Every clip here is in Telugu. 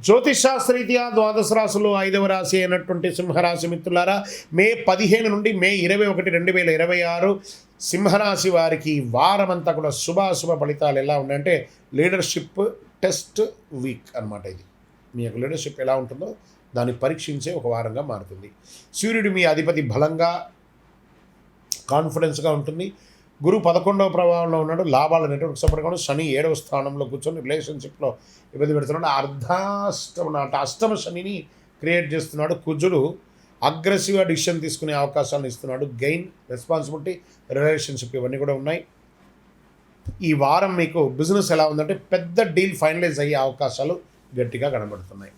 జ్యోతిషాస్త్రరీత్యా ద్వాదశ రాశులు 5వ రాశి అయినటువంటి సింహరాశి మిత్రులారా, మే 15 నుండి మే 21, 2026 సింహరాశి వారికి వారమంతా కూడా శుభాశుభ ఫలితాలు ఎలా ఉన్నాయంటే లీడర్షిప్ టెస్ట్ వీక్ అనమాట. ఇది మీ యొక్క లీడర్షిప్ ఎలా ఉంటుందో దాన్ని పరీక్షించే ఒక వారంగా మారుతుంది. సూర్యుడు మీ అధిపతి బలంగా కాన్ఫిడెన్స్గా ఉంటుంది. గురువు 11వ ప్రభావంలో ఉన్నాడు. లాభాల నెట్వర్క్ సపోర్ట్గా శని 7వ స్థానంలో కూర్చొని రిలేషన్షిప్లో ఇబ్బంది పెడుతున్నాడు. అష్టమ శనిని క్రియేట్ చేస్తున్నాడు. కుజుడు అగ్రెసివ్గా డిసిషన్ తీసుకునే అవకాశాలను ఇస్తున్నాడు. గెయిన్, రెస్పాన్సిబిలిటీ, రిలేషన్షిప్ ఇవన్నీ కూడా ఉన్నాయి. ఈ వారం మీకు బిజినెస్ ఎలా ఉందంటే పెద్ద డీల్ ఫైనలైజ్ అయ్యే అవకాశాలు గట్టిగా కనబడుతున్నాయి.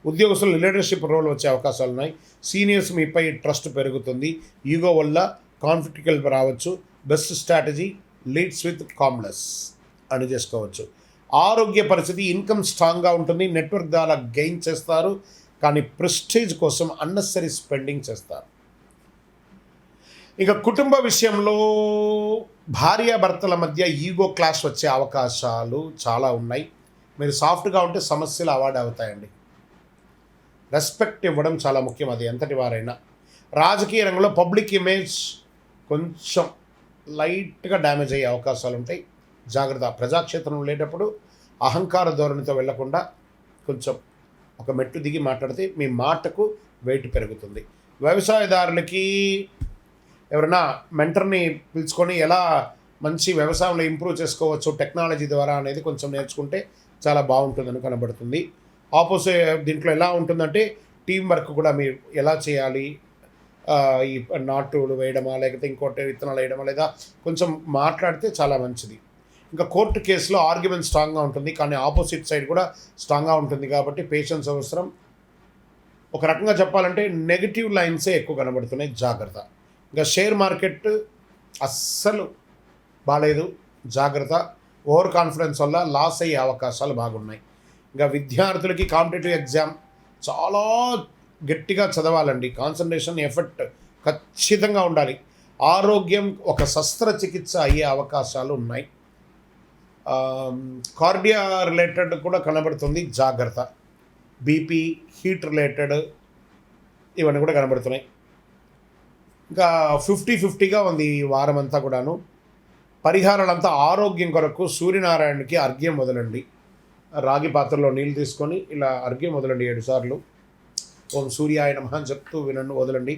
ఉద్యోగస్తులు లీడర్షిప్ రోల్ వచ్చే అవకాశాలు ఉన్నాయి. సీనియర్స్ మీపై ట్రస్ట్ పెరుగుతుంది. ఈగో వల్ల కాన్ఫ్లిక్ట్ రావచ్చు. Best strategy leads with calmness అని చేసుకోవచ్చు. ఆరోగ్య పరిస్థితి, ఇన్కమ్ స్ట్రాంగ్గా ఉంటుంది. నెట్వర్క్ ద్వారా గెయిన్ చేస్తారు, కానీ ప్రెస్టీజ్ కోసం అన్నెసరీ స్పెండింగ్ చేస్తారు. ఇక కుటుంబ విషయంలో భార్యాభర్తల మధ్య ఈగో క్లాష్ వచ్చే అవకాశాలు చాలా ఉన్నాయి. మీరు సాఫ్ట్గా ఉంటే సమస్యలు అవాయిడ్ అవుతాయండి. రెస్పెక్ట్ ఇవ్వడం చాలా ముఖ్యం, అది ఎంతటి వారైనా. రాజకీయ రంగంలో పబ్లిక్ ఇమేజ్ కొంచెం లైట్గా డ్యామేజ్ అయ్యే అవకాశాలు ఉంటాయి. జాగ్రత్త. ప్రజాక్షేత్రంలో లేటప్పుడు అహంకార ధోరణితో వెళ్లకుండా కొంచెం ఒక మెట్టు దిగి మాట్లాడితే మీ మాటకు వెయిట్ పెరుగుతుంది. వ్యవసాయదారులకి ఎవరైనా మెంటర్ని పిలుచుకొని ఎలా మంచి వ్యవసాయంలో ఇంప్రూవ్ చేసుకోవచ్చు టెక్నాలజీ ద్వారా అనేది కొంచెం నేర్చుకుంటే చాలా బాగుంటుందని కనబడుతుంది. ఆపోజిట్ దీంట్లో ఎలా ఉంటుందంటే టీం వర్క్ కూడా మీరు ఎలా చేయాలి, ఈ నాటులు వేయడమా లేకపోతే ఇంకోటి విత్తనాలు వేయడమా లేదా కొంచెం మాట్లాడితే చాలా మంచిది. ఇంకా కోర్టు కేసులో ఆర్గ్యుమెంట్ స్ట్రాంగ్గా ఉంటుంది, కానీ ఆపోజిట్ సైడ్ కూడా స్ట్రాంగ్గా ఉంటుంది కాబట్టి పేషెన్స్ అవసరం. ఒక రకంగా చెప్పాలంటే నెగిటివ్ లైన్సే ఎక్కువ కనబడుతున్నాయి, జాగ్రత్త. ఇంకా షేర్ మార్కెట్ అస్సలు బాగాలేదు, జాగ్రత్త. ఓవర్ కాన్ఫిడెన్స్ వల్ల లాస్ అయ్యే అవకాశాలు బాగున్నాయి. ఇంకా విద్యార్థులకి కాంపిటేటివ్ ఎగ్జామ్ చాలా గట్టిగా చదవాలండి. కాన్సన్ట్రేషన్, ఎఫర్ట్ ఖచ్చితంగా ఉండాలి. ఆరోగ్యం ఒక శస్త్రచికిత్స అయ్యే అవకాశాలు ఉన్నాయి. కార్డియా రిలేటెడ్ కూడా కనబడుతుంది, జాగ్రత్త. బీపీ, హీట్ రిలేటెడ్ ఇవన్నీ కూడా కనబడుతున్నాయి. ఇంకా 50-50గా ఉంది ఈ వారం అంతా కూడాను. పరిహారాలంతా ఆరోగ్యం కొరకు సూర్యనారాయణకి అర్ఘ్యం వదలండి. రాగి పాత్రలో నీళ్ళు తీసుకొని ఇలా అర్ఘ్యం వదలండి 7 సార్లు. ఓం సూర్యాయ నమః అని చెప్తూ వినండి, వదలండి.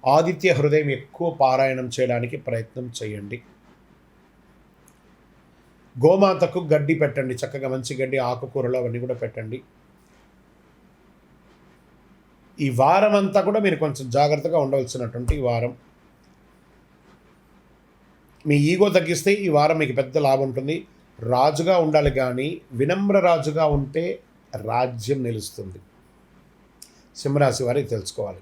ఆదిత్య హృదయం ఎక్కువ పారాయణం చేయడానికి ప్రయత్నం చేయండి. గోమాతకు గడ్డి పెట్టండి, చక్కగా మంచి గడ్డి, ఆకుకూరలు అవన్నీ కూడా పెట్టండి. ఈ వారం అంతా కూడా మీరు కొంచెం జాగ్రత్తగా ఉండవలసినటువంటి వారం. మీ ఈగో తగ్గిస్తే ఈ వారం మీకు పెద్ద లాభం ఉంటుంది. రాజుగా ఉండాలి, కానీ వినమ్ర రాజుగా ఉంటే రాజ్యం నిలుస్తుంది. సింహరాశి వారికి తెలుసుకోవాలి.